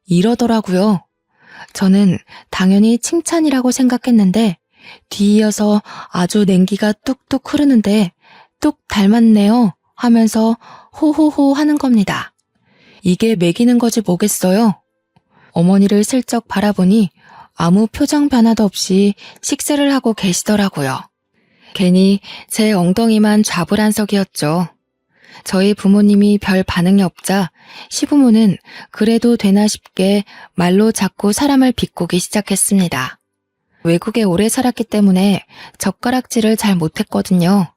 이러더라고요. 저는 당연히 칭찬이라고 생각했는데 뒤이어서 아주 냉기가 뚝뚝 흐르는데 뚝 닮았네요 하면서 호호호 하는 겁니다. 이게 매기는 거지 뭐겠어요. 어머니를 슬쩍 바라보니 아무 표정 변화도 없이 식사를 하고 계시더라고요. 괜히 제 엉덩이만 좌불안석이었죠. 저희 부모님이 별 반응이 없자 시부모는 그래도 되나 싶게 말로 자꾸 사람을 비꼬기 시작했습니다. 외국에 오래 살았기 때문에 젓가락질을 잘 못했거든요.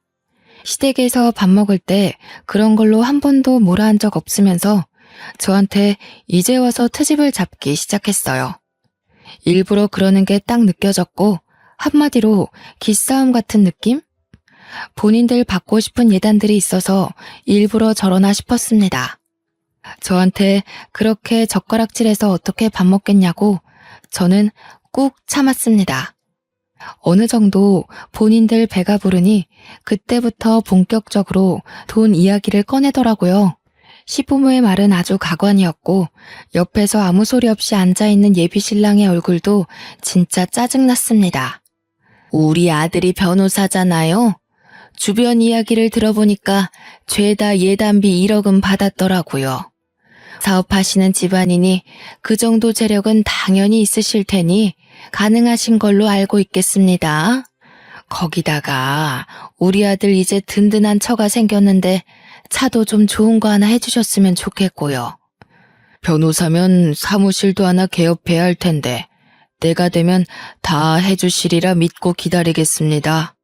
시댁에서 밥 먹을 때 그런 걸로 한 번도 뭐라 한 적 없으면서 저한테 이제 와서 트집을 잡기 시작했어요. 일부러 그러는 게 딱 느껴졌고 한마디로 기싸움 같은 느낌? 본인들 받고 싶은 예단들이 있어서 일부러 저러나 싶었습니다. 저한테 그렇게 젓가락질해서 어떻게 밥 먹겠냐고 저는 꾹 참았습니다. 어느 정도 본인들 배가 부르니 그때부터 본격적으로 돈 이야기를 꺼내더라고요. 시부모의 말은 아주 가관이었고 옆에서 아무 소리 없이 앉아있는 예비신랑의 얼굴도 진짜 짜증났습니다. 우리 아들이 변호사잖아요. 주변 이야기를 들어보니까 죄다 예단비 1억은 받았더라고요. 사업하시는 집안이니 그 정도 재력은 당연히 있으실 테니 가능하신 걸로 알고 있겠습니다. 거기다가 우리 아들 이제 든든한 처가 생겼는데 차도 좀 좋은 거 하나 해주셨으면 좋겠고요. 변호사면 사무실도 하나 개업해야 할 텐데 때가 되면 다 해주시리라 믿고 기다리겠습니다.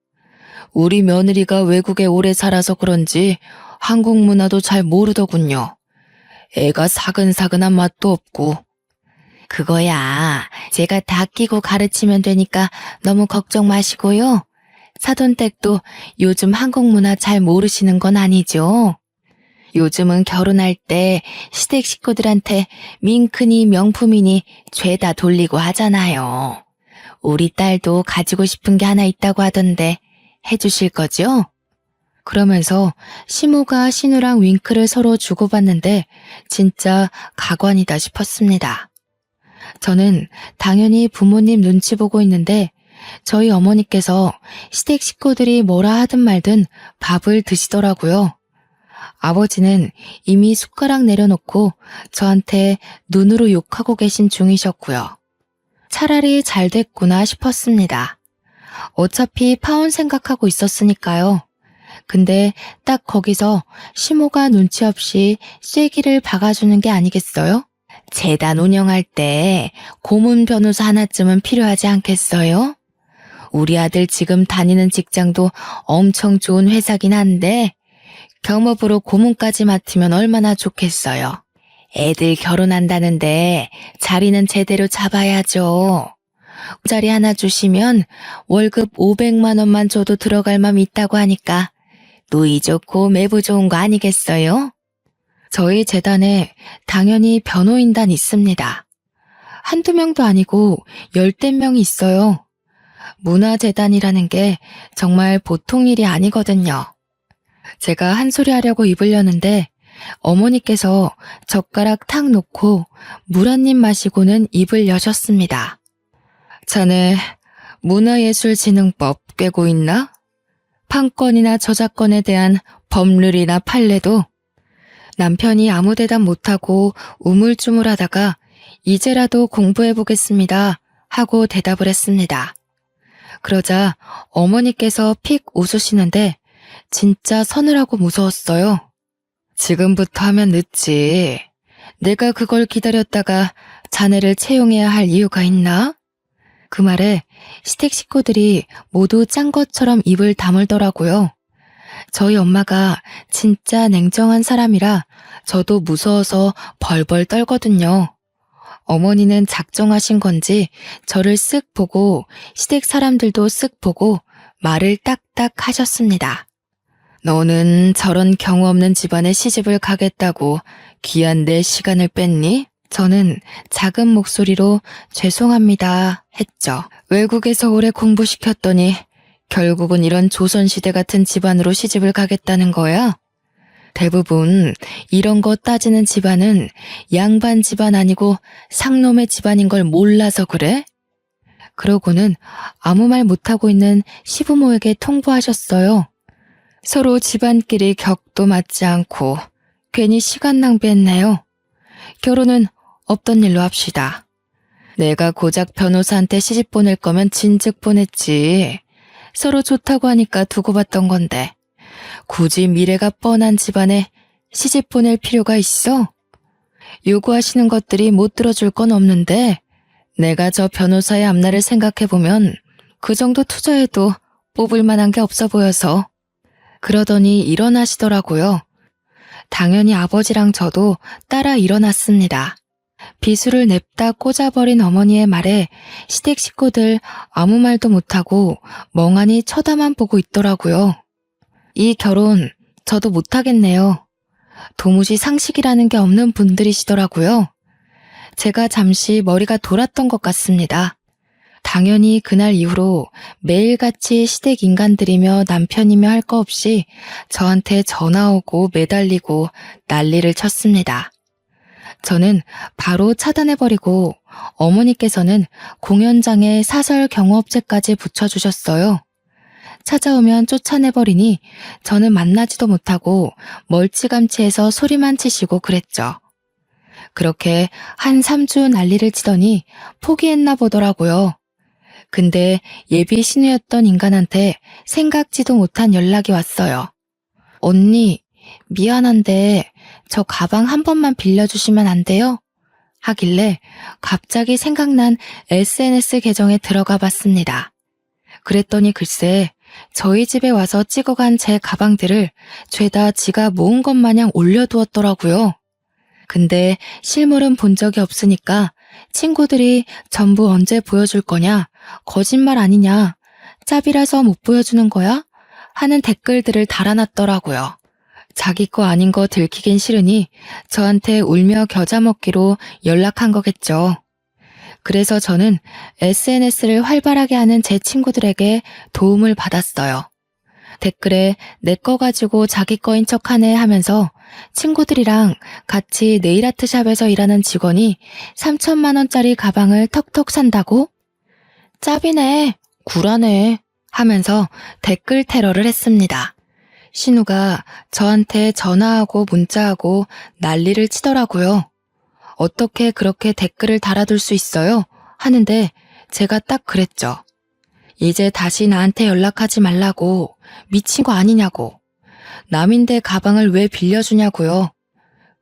우리 며느리가 외국에 오래 살아서 그런지 한국 문화도 잘 모르더군요. 애가 사근사근한 맛도 없고. 그거야 제가 다 끼고 가르치면 되니까 너무 걱정 마시고요. 사돈댁도 요즘 한국 문화 잘 모르시는 건 아니죠? 요즘은 결혼할 때 시댁 식구들한테 밍크니 명품이니 죄다 돌리고 하잖아요. 우리 딸도 가지고 싶은 게 하나 있다고 하던데 해주실 거죠? 그러면서 시모가 신우랑 윙크를 서로 주고받는데 진짜 가관이다 싶었습니다. 저는 당연히 부모님 눈치 보고 있는데 저희 어머니께서 시댁 식구들이 뭐라 하든 말든 밥을 드시더라고요. 아버지는 이미 숟가락 내려놓고 저한테 눈으로 욕하고 계신 중이셨고요. 차라리 잘 됐구나 싶었습니다. 어차피 파혼 생각하고 있었으니까요. 근데 딱 거기서 시모가 눈치 없이 쐐기를 박아주는 게 아니겠어요? 재단 운영할 때 고문 변호사 하나쯤은 필요하지 않겠어요? 우리 아들 지금 다니는 직장도 엄청 좋은 회사긴 한데 겸업으로 고문까지 맡으면 얼마나 좋겠어요. 애들 결혼한다는데 자리는 제대로 잡아야죠. 자리 하나 주시면 월급 500만 원만 줘도 들어갈 맘 있다고 하니까 노이 좋고 매부 좋은 거 아니겠어요? 저희 재단에 당연히 변호인단 있습니다. 한두 명도 아니고 10대 명이 있어요. 문화재단이라는 게 정말 보통 일이 아니거든요. 제가 한 소리 하려고 입을 여는데 어머니께서 젓가락 탁 놓고 물 한 입 마시고는 입을 여셨습니다. 자네 문화예술진흥법 꿰고 있나? 판권이나 저작권에 대한 법률이나 판례도. 남편이 아무 대답 못하고 우물쭈물하다가 이제라도 공부해보겠습니다 하고 대답을 했습니다. 그러자 어머니께서 픽 웃으시는데 진짜 서늘하고 무서웠어요. 지금부터 하면 늦지. 내가 그걸 기다렸다가 자네를 채용해야 할 이유가 있나? 그 말에 시댁 식구들이 모두 짠 것처럼 입을 다물더라고요. 저희 엄마가 진짜 냉정한 사람이라 저도 무서워서 벌벌 떨거든요. 어머니는 작정하신 건지 저를 쓱 보고 시댁 사람들도 쓱 보고 말을 딱딱 하셨습니다. 너는 저런 경우 없는 집안에 시집을 가겠다고 귀한 내 시간을 뺐니? 저는 작은 목소리로 죄송합니다 했죠. 외국에서 오래 공부시켰더니 결국은 이런 조선시대 같은 집안으로 시집을 가겠다는 거야? 대부분 이런 거 따지는 집안은 양반 집안 아니고 상놈의 집안인 걸 몰라서 그래? 그러고는 아무 말 못하고 있는 시부모에게 통보하셨어요. 서로 집안끼리 격도 맞지 않고 괜히 시간 낭비했네요. 결혼은 없던 일로 합시다. 내가 고작 변호사한테 시집 보낼 거면 진즉 보냈지. 서로 좋다고 하니까 두고 봤던 건데 굳이 미래가 뻔한 집안에 시집 보낼 필요가 있어? 요구하시는 것들이 못 들어줄 건 없는데 내가 저 변호사의 앞날을 생각해보면 그 정도 투자해도 뽑을 만한 게 없어 보여서. 그러더니 일어나시더라고요. 당연히 아버지랑 저도 따라 일어났습니다. 비수를 냅다 꽂아버린 어머니의 말에 시댁 식구들 아무 말도 못하고 멍하니 쳐다만 보고 있더라고요. 이 결혼 저도 못하겠네요. 도무지 상식이라는 게 없는 분들이시더라고요. 제가 잠시 머리가 돌았던 것 같습니다. 당연히 그날 이후로 매일같이 시댁 인간들이며 남편이며 할 거 없이 저한테 전화 오고 매달리고 난리를 쳤습니다. 저는 바로 차단해버리고 어머니께서는 공연장에 사설 경호업체까지 붙여주셨어요. 찾아오면 쫓아내버리니 저는 만나지도 못하고 멀찌감치해서 소리만 치시고 그랬죠. 그렇게 한 3주 난리를 치더니 포기했나 보더라고요. 근데 예비 신우였던 인간한테 생각지도 못한 연락이 왔어요. 언니, 미안한데 저 가방 한 번만 빌려주시면 안 돼요? 하길래 갑자기 생각난 SNS 계정에 들어가 봤습니다. 그랬더니 글쎄 저희 집에 와서 찍어간 제 가방들을 죄다 지가 모은 것 마냥 올려두었더라고요. 근데 실물은 본 적이 없으니까 친구들이 전부 언제 보여줄 거냐, 거짓말 아니냐, 짭이라서 못 보여주는 거야? 하는 댓글들을 달아놨더라고요. 자기 거 아닌 거 들키긴 싫으니 저한테 울며 겨자 먹기로 연락한 거겠죠. 그래서 저는 SNS를 활발하게 하는 제 친구들에게 도움을 받았어요. 댓글에 내 거 가지고 자기 거인 척하네 하면서 친구들이랑 같이 네일아트 샵에서 일하는 직원이 3천만 원짜리 가방을 턱턱 산다고? 짭이네, 구라네 하면서 댓글 테러를 했습니다. 신우가 저한테 전화하고 문자하고 난리를 치더라고요. 어떻게 그렇게 댓글을 달아둘 수 있어요? 하는데 제가 딱 그랬죠. 이제 다시 나한테 연락하지 말라고. 미친 거 아니냐고. 남인데 가방을 왜 빌려주냐고요.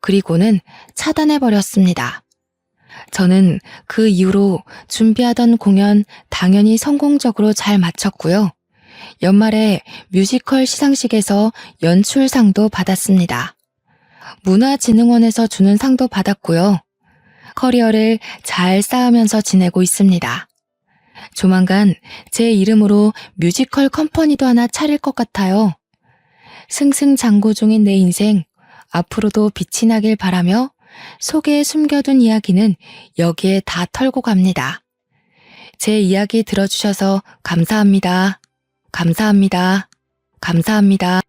그리고는 차단해버렸습니다. 저는 그 이후로 준비하던 공연 당연히 성공적으로 잘 마쳤고요. 연말에 뮤지컬 시상식에서 연출상도 받았습니다. 문화진흥원에서 주는 상도 받았고요. 커리어를 잘 쌓으면서 지내고 있습니다. 조만간 제 이름으로 뮤지컬 컴퍼니도 하나 차릴 것 같아요. 승승장구 중인 내 인생, 앞으로도 빛이 나길 바라며 속에 숨겨둔 이야기는 여기에 다 털고 갑니다. 제 이야기 들어주셔서 감사합니다. 감사합니다. 감사합니다.